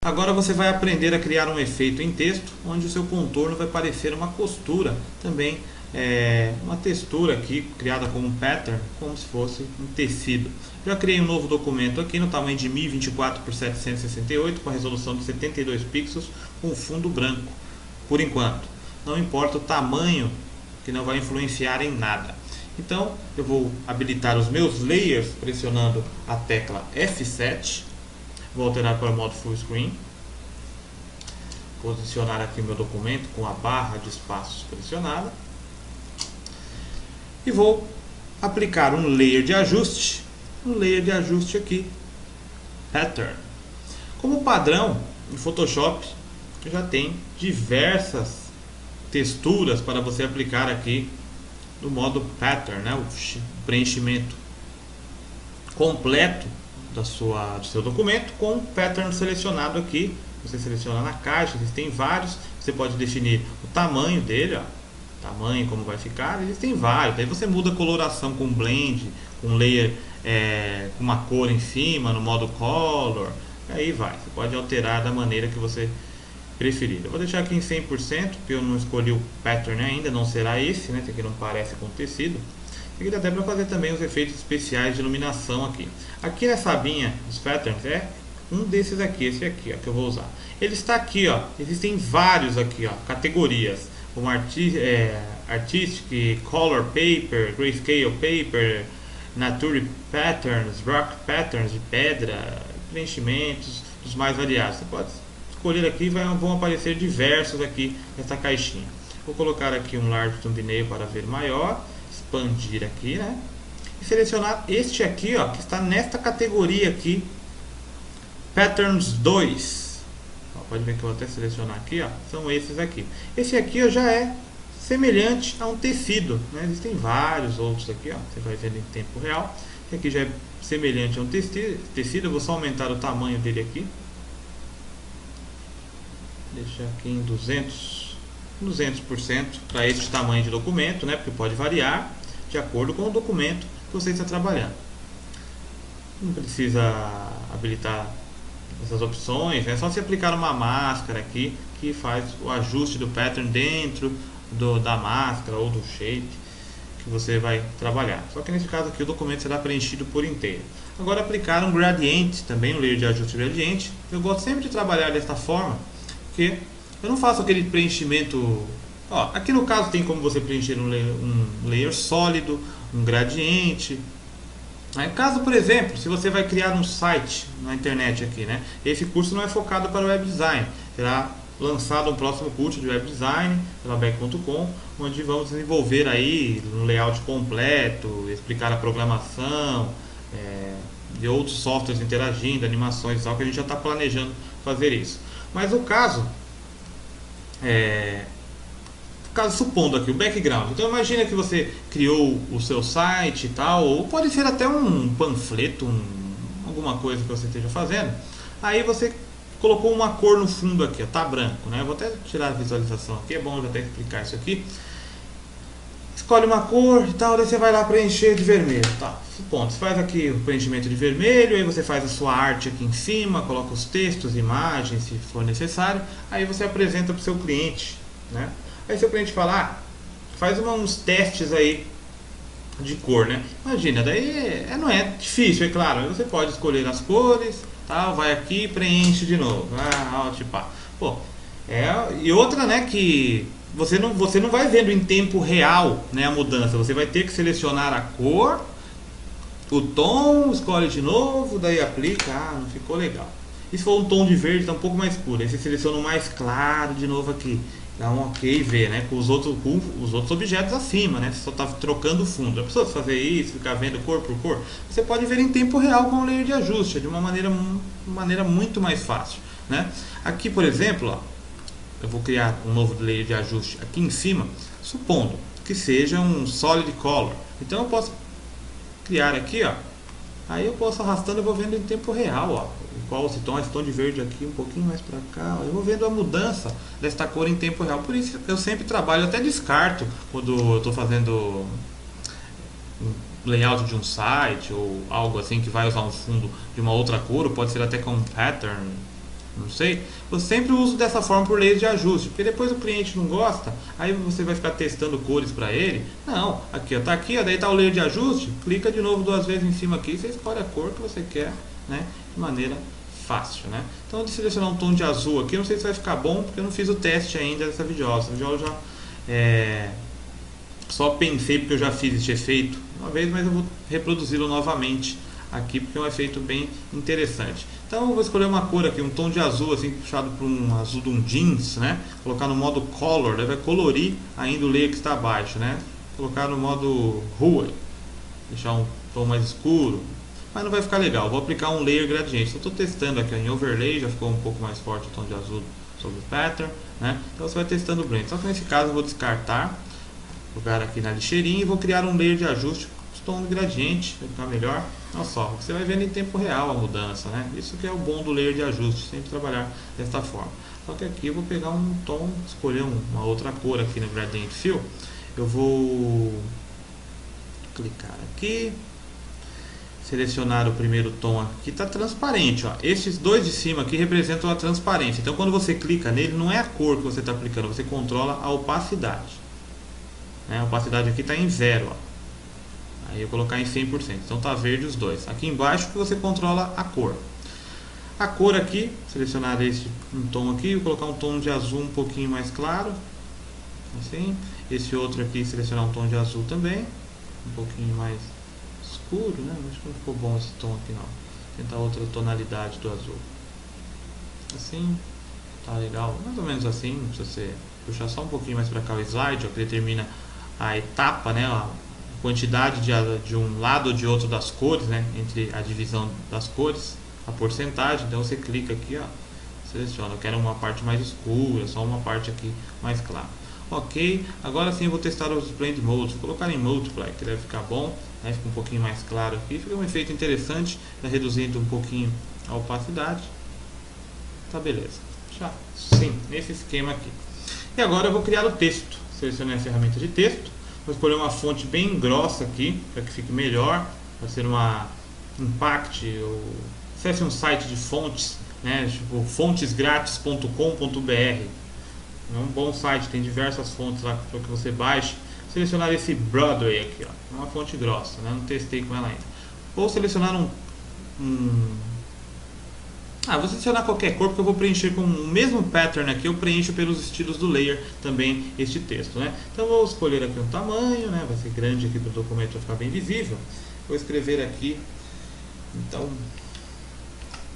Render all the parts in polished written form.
Agora você vai aprender a criar um efeito em texto, onde o seu contorno vai parecer uma costura, também uma textura aqui criada como um pattern, como se fosse um tecido. Já criei um novo documento aqui no tamanho de 1024 por 768, com a resolução de 72 pixels, com fundo branco, por enquanto. Não importa o tamanho, que não vai influenciar em nada. Então eu vou habilitar os meus layers pressionando a tecla F7. Vou alterar para o modo full screen. Posicionar aqui o meu documento com a barra de espaços pressionada. E vou aplicar um layer de ajuste. Um layer de ajuste aqui. Pattern. Como padrão, em Photoshop já tem diversas texturas para você aplicar aqui no modo pattern, né? O preenchimento completo do seu documento com o pattern selecionado aqui. Você seleciona na caixa, existem vários. Você pode definir o tamanho dele, ó, tamanho, como vai ficar. Existem vários. Aí você muda a coloração com blend, com layer, com uma cor em cima, no modo color. Aí vai. Você pode alterar da maneira que você preferir. Eu vou deixar aqui em 100%, porque eu não escolhi o pattern ainda. Não será esse, né? Esse aqui não parece com tecido. Aqui dá até para fazer também os efeitos especiais de iluminação aqui. Aqui nessa abinha dos patterns é um desses aqui, esse aqui, ó, que eu vou usar. Ele está aqui, ó. Existem vários aqui, ó, categorias, como Artistic, Color Paper, Grayscale Paper, Nature Patterns, Rock Patterns de pedra, preenchimentos dos mais variados. Você pode escolher aqui e vão aparecer diversos aqui nessa caixinha. Vou colocar aqui um Large Thumbnail para ver maior. Expandir aqui, né? E selecionar este aqui, ó, que está nesta categoria aqui, Patterns 2. Ó, pode ver que eu vou até selecionar aqui, ó, são esses aqui. Esse aqui ó, já é semelhante a um tecido, né? Existem vários outros aqui, ó, você vai vendo em tempo real. Esse aqui já é semelhante a um tecido. Eu vou só aumentar o tamanho dele aqui. Deixar aqui em 200% para este tamanho de documento, né? Porque pode variar de acordo com o documento que você está trabalhando. Não precisa habilitar essas opções, é só se aplicar uma máscara aqui que faz o ajuste do pattern dentro da máscara ou do shape que você vai trabalhar. Só que nesse caso aqui o documento será preenchido por inteiro. Agora aplicar um gradient, também um layer de ajuste gradient. Eu gosto sempre de trabalhar desta forma, porque eu não faço aquele preenchimento. Ó, aqui no caso tem como você preencher um layer sólido, um gradiente. Caso, por exemplo, se você vai criar um site na internet aqui, né? Esse curso não é focado para web design. Será lançado um próximo curso de web design pela Beck.com, onde vamos desenvolver aí um layout completo, explicar a programação, de outros softwares interagindo, animações e tal, que a gente já está planejando fazer isso. Mas o caso supondo aqui o background, então imagina que você criou o seu site e tal, ou pode ser até um panfleto, alguma coisa que você esteja fazendo. Aí você colocou uma cor no fundo aqui, ó, tá branco, né? Eu vou até tirar a visualização aqui, é bom eu até explicar isso aqui. Escolhe uma cor e tal, daí você vai lá preencher de vermelho, tá? Supondo, você faz aqui o preenchimento de vermelho, aí você faz a sua arte aqui em cima, coloca os textos, imagens, se for necessário, aí você apresenta para o seu cliente, né? Aí seu cliente fala, faz uns testes aí de cor, né? Imagina, daí não é difícil, é claro. Você pode escolher as cores, tal, vai aqui e preenche de novo. Pô, e outra, né, que você não vai vendo em tempo real, né, a mudança. Você vai ter que selecionar a cor, o tom, escolhe de novo, daí aplica, não ficou legal. E se for um tom de verde, tá um pouco mais escuro. Aí você seleciona o mais claro de novo aqui. Dá um ok e vê, né? Com os outros objetos acima, né? Você só está trocando o fundo. A pessoa fazer isso, ficar vendo cor por cor, você pode ver em tempo real com o layer de ajuste, de uma maneira muito mais fácil, né? Aqui, por exemplo, ó, eu vou criar um novo layer de ajuste aqui em cima, supondo que seja um solid color. Então eu posso criar aqui, ó. Aí eu posso arrastando e vou vendo em tempo real, ó. Qual esse tom de verde aqui, um pouquinho mais para cá, ó. Eu vou vendo a mudança desta cor em tempo real. Por isso eu sempre trabalho, até descarto quando eu estou fazendo um layout de um site ou algo assim que vai usar um fundo de uma outra cor, ou pode ser até com um pattern não sei, eu sempre uso dessa forma por layers de ajuste, porque depois o cliente não gosta, aí você vai ficar testando cores para ele. Não, aqui ó, tá aqui, ó, daí tá o layer de ajuste, clica de novo 2 vezes em cima aqui, você escolhe a cor que você quer, né, de maneira fácil, né. Então de selecionar um tom de azul aqui, não sei se vai ficar bom, porque eu não fiz o teste ainda dessa videoaula. Essa videoaula já só pensei porque eu já fiz este efeito uma vez, mas eu vou reproduzi-lo novamente aqui porque é um efeito bem interessante. Então eu vou escolher uma cor aqui, um tom de azul assim, puxado para um azul de um jeans, né? Colocar no modo color, daí vai colorir ainda o layer que está abaixo, né? Colocar no modo rua, deixar um tom mais escuro, mas não vai ficar legal. Vou aplicar um layer gradiente. Eu estou testando aqui em overlay, já ficou um pouco mais forte o tom de azul sobre o pattern, né? Então você vai testando o blend. Só que nesse caso eu vou descartar, jogar aqui na lixeirinha e vou criar um layer de ajuste tom gradiente, vai ficar melhor. Olha só, você vai vendo em tempo real a mudança, né? Isso que é o bom do layer de ajuste, sempre trabalhar desta forma. Só que aqui eu vou pegar um tom, escolher uma outra cor aqui no Gradient Fill. Eu vou clicar aqui, selecionar o primeiro tom aqui, está transparente, ó. Esses dois de cima aqui representam a transparência. Então quando você clica nele, não é a cor que você está aplicando, você controla a opacidade, né? A opacidade aqui está em 0, ó. Aí eu colocar em 100%, então tá verde os dois. Aqui embaixo que você controla a cor. A cor aqui, selecionar um tom aqui, vou colocar um tom de azul um pouquinho mais claro, assim. Esse outro aqui, selecionar um tom de azul também, um pouquinho mais escuro, né? Acho que não ficou bom esse tom aqui não. Tentar outra tonalidade do azul. Assim, tá legal, mais ou menos assim. Não precisa ser, puxar só um pouquinho mais para cá o slide, ó, que determina a etapa, né? A quantidade de um lado ou de outro das cores, né, entre a divisão das cores, a porcentagem. Então você clica aqui, ó, seleciona, eu quero uma parte mais escura, só uma parte aqui mais clara. Ok, agora sim eu vou testar os blend modes, vou colocar em multiply, que deve ficar bom, né, fica um pouquinho mais claro aqui, fica um efeito interessante, tá reduzindo um pouquinho a opacidade. Tá, beleza, já sim, nesse esquema aqui. E agora eu vou criar o texto, selecionei a ferramenta de texto. Vou escolher uma fonte bem grossa aqui, para que fique melhor. Vai ser uma Impact, ou acesse um site de fontes, né, tipo fontesgrátis.com.br. É um bom site, tem diversas fontes lá para que você baixe. Selecionar esse Broadway aqui, ó, uma fonte grossa, né, não testei com ela ainda. Ou selecionar vou selecionar qualquer cor, porque eu vou preencher com o mesmo pattern aqui, eu preencho pelos estilos do layer também este texto, né? Então vou escolher aqui um tamanho, né? Vai ser grande aqui para o documento ficar bem visível. Vou escrever aqui, então,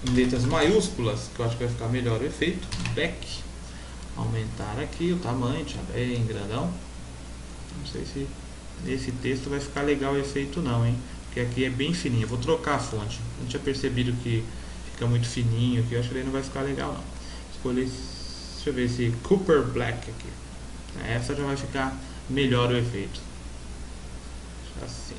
em letras maiúsculas, que eu acho que vai ficar melhor o efeito. Back. Aumentar aqui o tamanho, deixar bem grandão. Não sei se esse texto vai ficar legal o efeito não, hein? Porque aqui é bem fininho. Eu vou trocar a fonte. Não tinha percebido que fica muito fininho aqui, eu acho que ele não vai ficar legal não. Escolhi, deixa eu ver esse Cooper Black aqui. Essa já vai ficar melhor o efeito. Assim.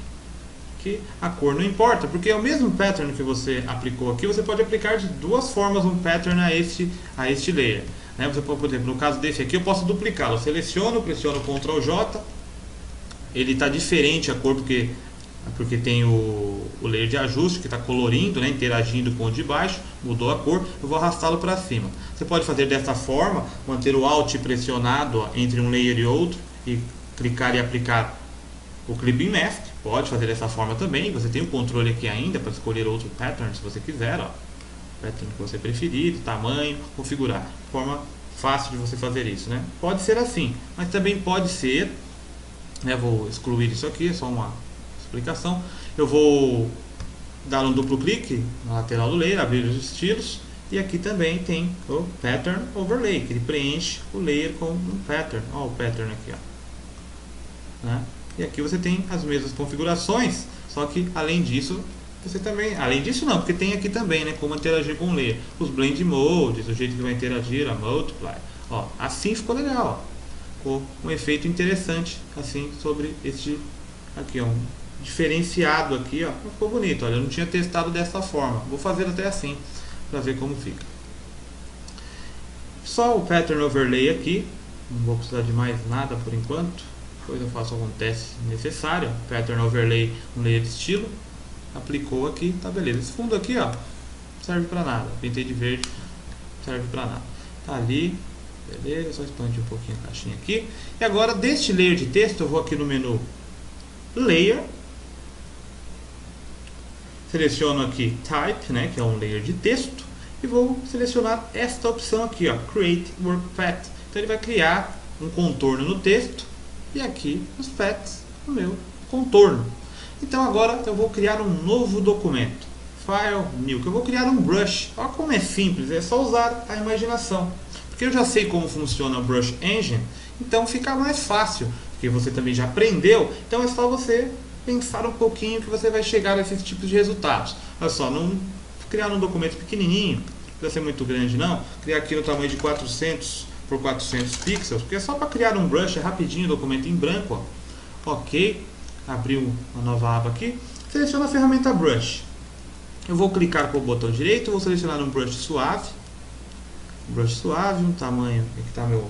Aqui a cor não importa, porque é o mesmo pattern que você aplicou aqui, você pode aplicar de duas formas um pattern a este layer. Né? Você pode, por exemplo, no caso desse aqui, eu posso duplicá-lo. Seleciono, pressiono Ctrl J, ele está diferente a cor porque tem o layer de ajuste que está colorindo, né, interagindo com o de baixo, mudou a cor, eu vou arrastá-lo para cima. Você pode fazer dessa forma, manter o Alt pressionado, ó, entre um layer e outro e clicar e aplicar o Clipping Mask, pode fazer dessa forma também. Você tem o controle aqui ainda para escolher outro pattern se você quiser, ó, pattern que você preferir, tamanho, configurar, forma fácil de você fazer isso, né? Pode ser assim, mas também pode ser, né, vou excluir isso aqui, é só uma explicação. Eu vou dar um duplo clique na lateral do layer, abrir os estilos, e aqui também tem o Pattern Overlay, que ele preenche o layer com um pattern. Ó, o pattern aqui, ó, né? E aqui você tem as mesmas configurações, só que além disso, você também, além disso não, porque tem aqui também, né, como interagir com o layer, os blend modes, o jeito que vai interagir, a multiply. Ó, assim ficou legal, ó. Ficou um efeito interessante assim sobre este aqui, ó, um diferenciado aqui, ó, ficou bonito. Olha, eu não tinha testado dessa forma, vou fazer até assim para ver como fica. Só o pattern overlay aqui, não vou precisar de mais nada por enquanto, depois eu faço algum teste necessário. Pattern overlay, um layer de estilo, aplicou aqui, tá beleza. Esse fundo aqui, ó, serve para nada, pintei de verde, serve para nada. Tá ali, beleza, só expandir um pouquinho a caixinha aqui. E agora deste layer de texto eu vou aqui no menu Layer, seleciono aqui Type, né, que é um layer de texto, e vou selecionar esta opção aqui, ó, Create Work Path. Então ele vai criar um contorno no texto e aqui os paths no meu contorno. Então agora eu vou criar um novo documento, File, New, que eu vou criar um brush. Olha como é simples, é só usar a imaginação. Porque eu já sei como funciona o Brush Engine, então fica mais fácil, porque você também já aprendeu, então é só você pensar um pouquinho que você vai chegar a esses tipos de resultados. Olha só, não criar um documento pequenininho, não precisa ser muito grande não, criar aqui no tamanho de 400 por 400 pixels, porque é só para criar um brush, é rapidinho, o documento em branco, ó. Ok, abriu uma nova aba aqui, seleciona a ferramenta Brush. Eu vou clicar com o botão direito, vou selecionar um brush suave, um tamanho, aqui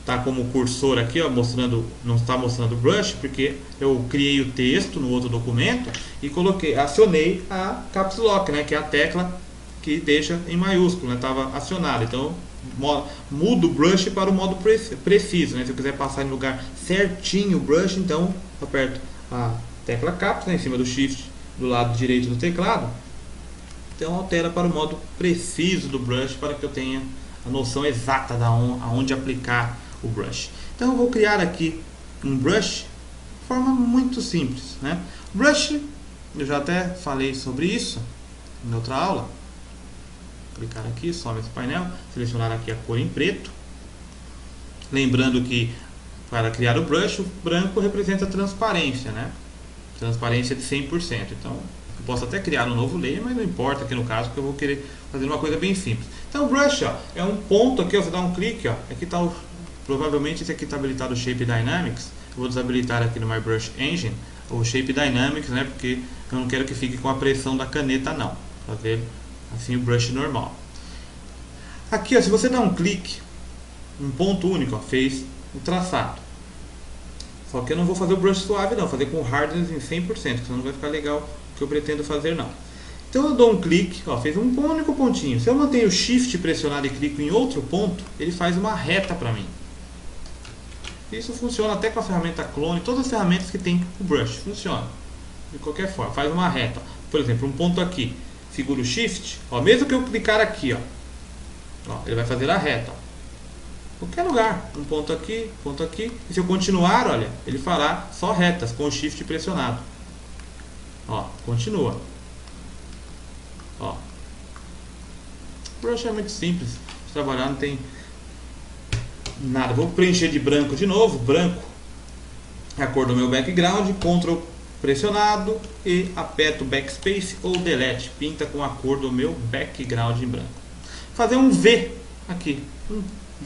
tá como cursor aqui, ó, mostrando, não está mostrando o brush, porque eu criei o texto no outro documento e acionei a Caps Lock, né, que é a tecla que deixa em maiúsculo, né, estava acionada. Então mudo o brush para o modo preciso, né, se eu quiser passar em lugar certinho o brush, então aperto a tecla Caps, né, em cima do Shift do lado direito do teclado. Então altera para o modo preciso do brush, para que eu tenha a noção exata de aonde aplicar o brush. Então eu vou criar aqui um brush de forma muito simples, né? Brush, eu já até falei sobre isso em outra aula. Clicar aqui, some esse painel, selecionar aqui a cor em preto. Lembrando que para criar o brush, o branco representa transparência, né? Transparência de 100%. Então eu posso até criar um novo layer, mas não importa aqui no caso, porque eu vou querer fazer uma coisa bem simples. Então o brush, ó, é um ponto aqui, ó, você dá um clique, ó, aqui está provavelmente esse aqui está habilitado o Shape Dynamics. Eu vou desabilitar aqui no My Brush Engine o Shape Dynamics, né, porque eu não quero que fique com a pressão da caneta não, fazer assim o brush normal. Aqui, ó, se você dá um clique, um ponto único, ó, fez o traçado. Só que eu não vou fazer o brush suave não, vou fazer com hardness em 100%, senão não vai ficar legal o que eu pretendo fazer não. Então eu dou um clique, ó, fez um único pontinho. Se eu mantenho o Shift pressionado e clico em outro ponto, ele faz uma reta para mim. Isso funciona até com a ferramenta Clone, todas as ferramentas que tem o brush, funciona. De qualquer forma, faz uma reta. Por exemplo, um ponto aqui, segura o Shift, ó, mesmo que eu clicar aqui, ó, ele vai fazer a reta. Ó. Qualquer lugar, um ponto aqui, e se eu continuar, olha, ele fará só retas com o Shift pressionado. Ó, continua. Ó. O brush é muito simples de trabalhar, não tem nada. Vou preencher de branco de novo. Branco é a cor do meu background. Ctrl pressionado e aperto Backspace ou Delete. Pinta com a cor do meu background em branco. Fazer um V aqui.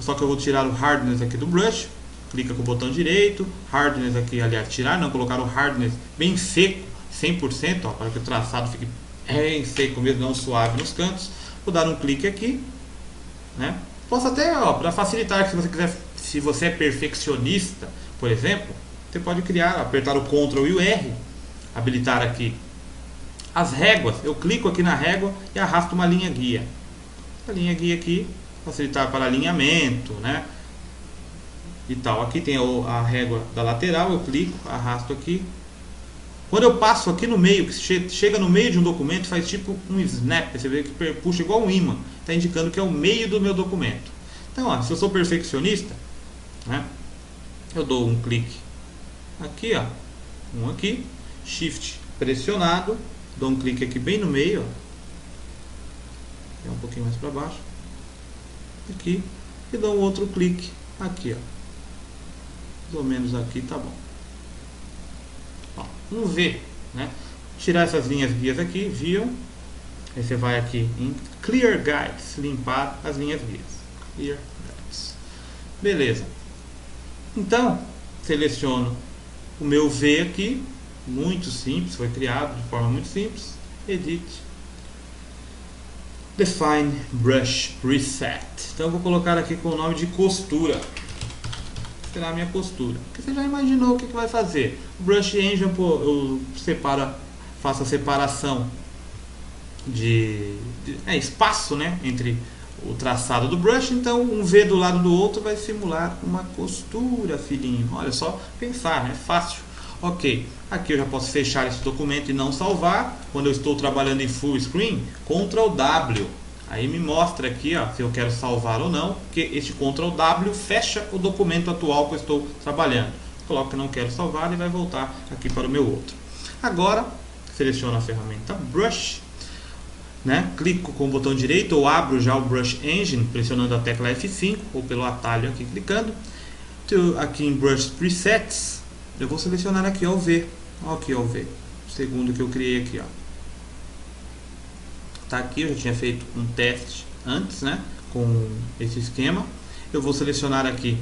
Só que eu vou tirar o hardness aqui do brush. Clica com o botão direito. Hardness aqui, aliás, tirar, não, colocar o hardness bem seco, 100%, ó, para que o traçado fique bem seco mesmo, não suave nos cantos. Vou dar um clique aqui, né? Posso até, para facilitar, se você quiser, se você é perfeccionista, por exemplo, você pode criar, apertar o Ctrl e o R, habilitar aqui as réguas. Eu clico aqui na régua e arrasto uma linha guia. A linha guia aqui, facilitar para alinhamento, né? E tal. Aqui tem a régua da lateral, eu clico, arrasto aqui. Quando eu passo aqui no meio, que chega no meio de um documento, faz tipo um snap, você vê que puxa igual um imã, está indicando que é o meio do meu documento. Então, ó, se eu sou perfeccionista, né, eu dou um clique aqui, ó, um aqui, Shift pressionado, dou um clique aqui bem no meio, ó, é um pouquinho mais para baixo, aqui, e dou um outro clique aqui, ó, mais ou menos aqui, tá bom. Um V, né? Tirar essas linhas guias aqui, viam? Aí você vai aqui em Clear Guides, limpar as linhas guias. Clear Guides. Beleza. Então, seleciono o meu V aqui, muito simples, foi criado de forma muito simples. Edit. Define Brush Preset. Então, eu vou colocar aqui com o nome de costura. Será a minha costura, porque você já imaginou o que vai fazer. O Brush Engine, pô, eu faço a separação de espaço, né, entre o traçado do brush, então um V do lado do outro vai simular uma costura, filhinho. Olha só, pensar, né? Fácil. Ok, aqui eu já posso fechar esse documento e não salvar. Quando eu estou trabalhando em full screen, Ctrl W. Aí me mostra aqui, ó, se eu quero salvar ou não, porque este Ctrl W fecha o documento atual que eu estou trabalhando. Coloco que não quero salvar e vai voltar aqui para o meu outro. Agora, seleciono a ferramenta Brush, né? Clico com o botão direito ou abro já o Brush Engine pressionando a tecla F5 ou pelo atalho aqui clicando. Aqui em Brush Presets, eu vou selecionar aqui ó, o V. Olha aqui ó, o V, o segundo que eu criei aqui, ó. Tá aqui, eu já tinha feito um teste antes, né, com esse esquema. Eu vou selecionar aqui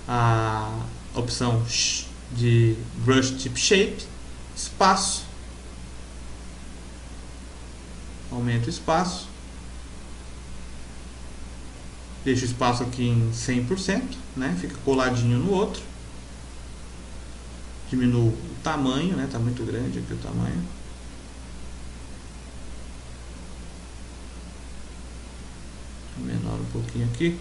a opção de Brush Tip Shape, espaço, aumento o espaço, deixo o espaço aqui em 100%, né, fica coladinho no outro. Diminuo o tamanho, né, tá muito grande aqui o tamanho. Menor um pouquinho aqui.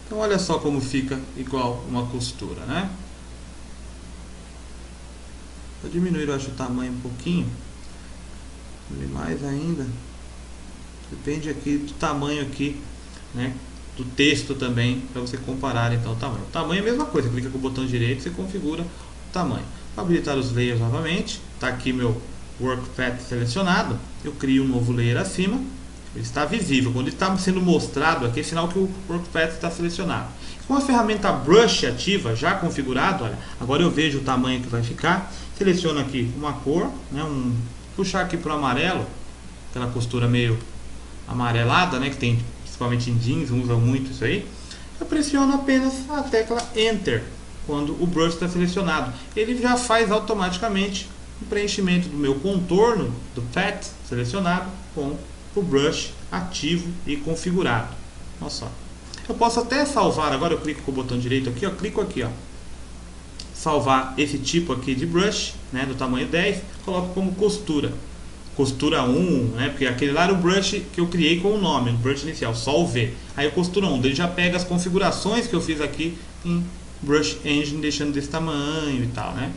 Então olha só como fica igual uma costura, né? Vou diminuir, eu acho, o tamanho um pouquinho. Mais ainda. Depende aqui do tamanho aqui, né? Do texto também, para você comparar então o tamanho. O tamanho é a mesma coisa, clica com o botão direito e você configura o tamanho. Para habilitar os layers novamente, está aqui meu Workpath selecionado. Eu crio um novo layer acima. Ele está visível, quando ele está sendo mostrado aqui é sinal que o Workpath está selecionado. Com a ferramenta Brush ativa, já configurado, olha, agora eu vejo o tamanho que vai ficar. Seleciono aqui uma cor, né, puxar aqui para o amarelo, aquela costura meio amarelada, né, que tem principalmente em jeans, usa muito isso aí. Eu pressiono apenas a tecla Enter quando o brush está selecionado. Ele já faz automaticamente o preenchimento do meu contorno, do path selecionado, com o brush ativo e configurado. Olha só. Eu posso até salvar, agora eu clico com o botão direito aqui, ó, clico aqui, ó, salvar esse tipo aqui de brush, né, do tamanho 10, coloco como costura. Costura 1, né, porque aquele lá era o brush que eu criei com o nome, o brush inicial, só o V. Aí o costura 1, ele já pega as configurações que eu fiz aqui em Brush Engine, deixando desse tamanho e tal, né.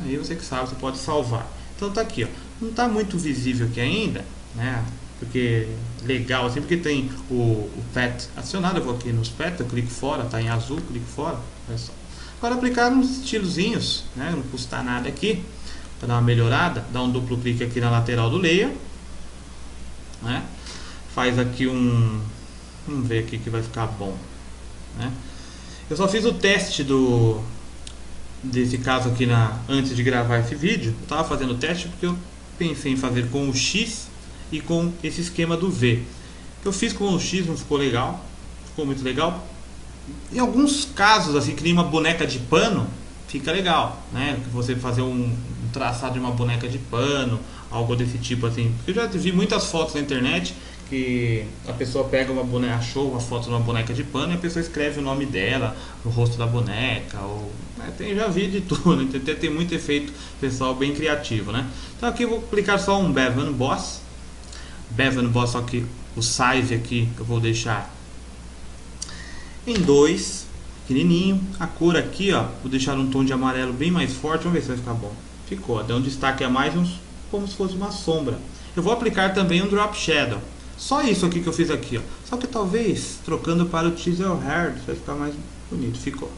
Aí você que sabe, você pode salvar. Então tá aqui, ó, não tá muito visível aqui ainda, né, porque legal assim, porque tem o path acionado. Eu vou aqui nos path, eu clico fora, tá em azul, clico fora, olha só. Agora aplicar uns estilozinhos, né, não custa nada aqui, para dar uma melhorada, dá um duplo clique aqui na lateral do layer, né, faz aqui vamos ver aqui que vai ficar bom, né. Eu só fiz o teste desse caso aqui antes de gravar esse vídeo. Eu estava fazendo o teste porque eu pensei em fazer com o X e com esse esquema do V. Eu fiz com o X, não ficou legal, ficou muito legal. Em alguns casos, assim, que nem uma boneca de pano, fica legal, né? Você fazer um traçado de uma boneca de pano, algo desse tipo assim. Eu já vi muitas fotos na internet que a pessoa pega uma boneca, achou uma foto de uma boneca de pano e a pessoa escreve o nome dela no rosto da boneca, ou né, já vi de tudo, tem muito efeito pessoal bem criativo, né? Então aqui eu vou clicar só um Bevel Emboss, só que o size aqui eu vou deixar em 2, pequenininho. A cor aqui, ó, vou deixar um tom de amarelo bem mais forte. Vamos ver se vai ficar bom. Ficou, deu um destaque a mais, como se fosse uma sombra. Eu vou aplicar também um Drop Shadow. Só isso aqui que eu fiz aqui, ó. Só que talvez trocando para o Chisel Hard vai ficar mais bonito. Ficou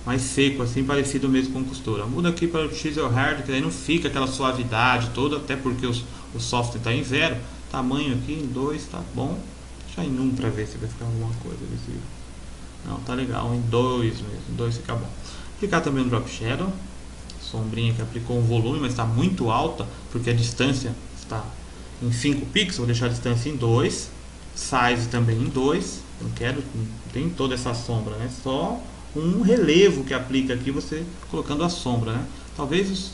mais seco, assim, parecido mesmo com costura. Muda aqui para o Chisel Hard, que aí não fica aquela suavidade toda, até porque o software está em 0. Tamanho aqui em 2, tá bom. Deixa em 1 para ver se vai ficar alguma coisa visível. Não, tá legal, em 2 mesmo, em 2 fica bom. Aplicar também um Drop Shadow, sombrinha que aplicou um volume, mas está muito alta, porque a distância está em 5 pixels, vou deixar a distância em 2, size também em 2, não quero, não tem toda essa sombra, né? Só um relevo que aplica aqui, você colocando a sombra, né? Talvez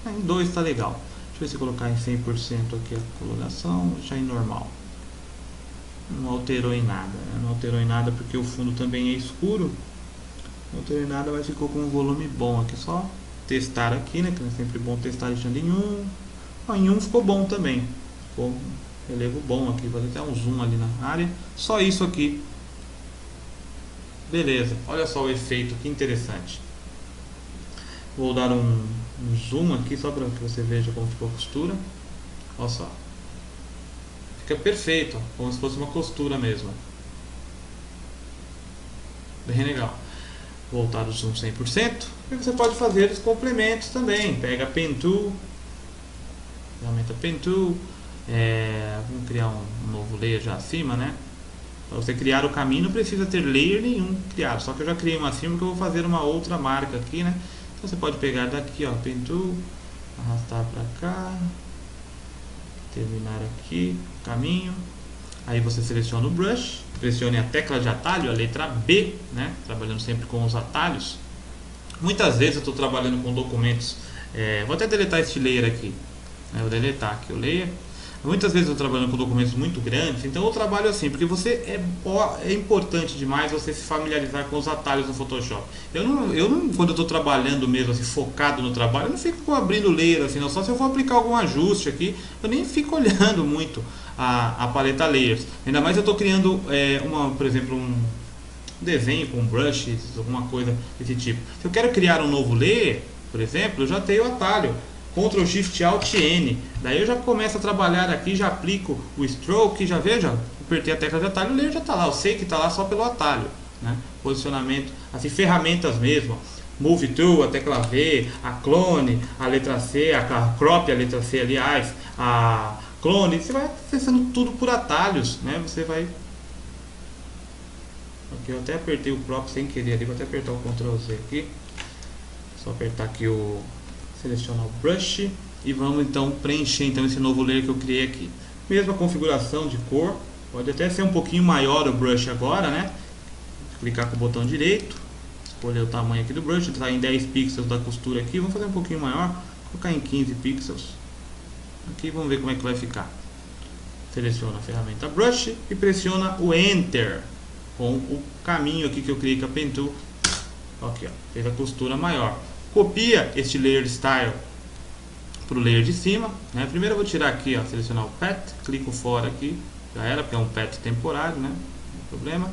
em 2 está legal. Deixa eu ver se colocar em 100% aqui a coloração, deixar em normal. Não alterou em nada, né? Não alterou em nada porque o fundo também é escuro. Não alterou em nada, mas ficou com um volume bom aqui. Só testar aqui, né? Que é sempre bom testar deixando em 1. Em 1 ficou bom também. Ficou Relevo bom aqui, vou até um zoom ali na área. Só isso aqui. Beleza, olha só o efeito, que interessante. Vou dar um zoom aqui só para que você veja como ficou a costura. Olha só. Fica perfeito, ó, como se fosse uma costura mesmo. Bem legal. Voltar o zoom 100%. E você pode fazer os complementos também. Pega a Pen Tool, ferramenta Pen Tool. Vamos criar um novo layer já acima, né? Para você criar o caminho não precisa ter layer nenhum criado. Só que eu já criei uma acima que eu vou fazer uma outra marca aqui, né? Então você pode pegar daqui, ó, Pen Tool, arrastar para cá, terminar aqui o caminho. Aí você seleciona o brush, pressione a tecla de atalho, a letra B, né? Trabalhando sempre com os atalhos. Muitas vezes eu estou trabalhando com documentos. Vou até deletar este layer aqui. Vou deletar aqui o layer. Muitas vezes eu estou trabalhando com documentos muito grandes, então eu trabalho assim, porque é importante demais você se familiarizar com os atalhos do Photoshop. Eu não quando eu estou trabalhando mesmo assim, focado no trabalho, eu não fico abrindo layer assim, não, só se eu for aplicar algum ajuste aqui, eu nem fico olhando muito a paleta layers. Ainda mais eu estou criando por exemplo, um desenho com brush, alguma coisa desse tipo. Se eu quero criar um novo layer, por exemplo, eu já tenho o atalho Ctrl Shift Alt N, daí eu já começo a trabalhar aqui, já aplico o stroke, já veja, apertei a tecla de atalho, o layer já está lá, eu sei que está lá só pelo atalho, né? Posicionamento, assim, ferramentas mesmo, Move Tool, a tecla V, a Clone, a letra C, a Crop, a letra C, aliás, a Clone, você vai acessando tudo por atalhos, né? Você vai... Aqui eu até apertei o Crop sem querer ali, vou até apertar o Ctrl Z aqui, só apertar aqui selecionar o brush e vamos então preencher então esse novo layer que eu criei aqui. Mesma configuração de cor, pode até ser um pouquinho maior o brush agora, né? Clicar com o botão direito, escolher o tamanho aqui do brush, está em 10 pixels da costura aqui, vamos fazer um pouquinho maior, colocar em 15 pixels. Aqui vamos ver como é que vai ficar. Seleciona a ferramenta brush e pressiona o Enter com o caminho aqui que eu criei com a Pen Tool. Aqui, ó, fez a costura maior. Copia este layer style para o layer de cima, né? Primeiro eu vou tirar aqui, ó, selecionar o Path, clico fora aqui, já era, porque é um Path temporário, né? Não tem problema.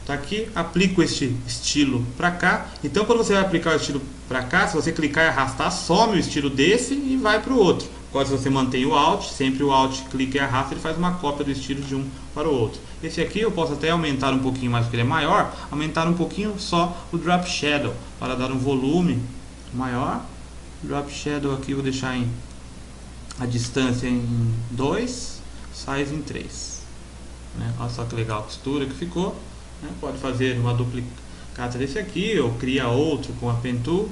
Tá aqui, aplico este estilo para cá. Então quando você vai aplicar o estilo para cá, se você clicar e arrastar, some o estilo desse e vai para o outro. Agora se você mantém o Alt, sempre o Alt clica e arrasta, ele faz uma cópia do estilo de um para o outro. Esse aqui eu posso até aumentar um pouquinho mais porque ele é maior, aumentar um pouquinho só o Drop Shadow, para dar um volume maior. Drop Shadow aqui vou deixar a distância em 2, size em 3. Né? Olha só que legal a textura que ficou. Né? Pode fazer uma duplicata desse aqui, ou cria outro com a Pen Tool.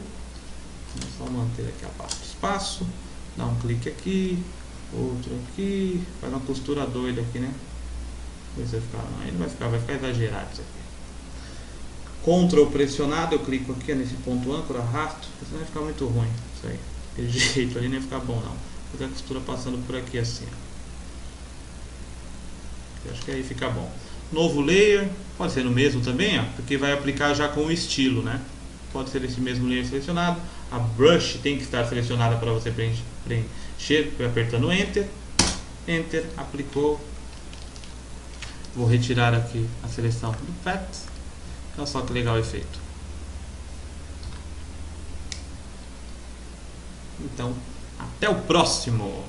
É só manter aqui a parte de espaço, dá um clique aqui, outro aqui, faz uma costura doida aqui, né? Ele vai ficar exagerado isso aqui. Ctrl pressionado, eu clico aqui nesse ponto âncora, arrasto, senão vai ficar muito ruim. Isso aí, aquele jeito ali não ia ficar bom não. Vou fazer a costura passando por aqui assim. Eu acho que aí fica bom. Novo layer, pode ser no mesmo também, ó, porque vai aplicar já com o estilo, né? Pode ser esse mesmo layer selecionado. A brush tem que estar selecionada para você preencher, apertando Enter. Enter, aplicou. Vou retirar aqui a seleção do Path. Olha só que legal o efeito. Então, até o próximo!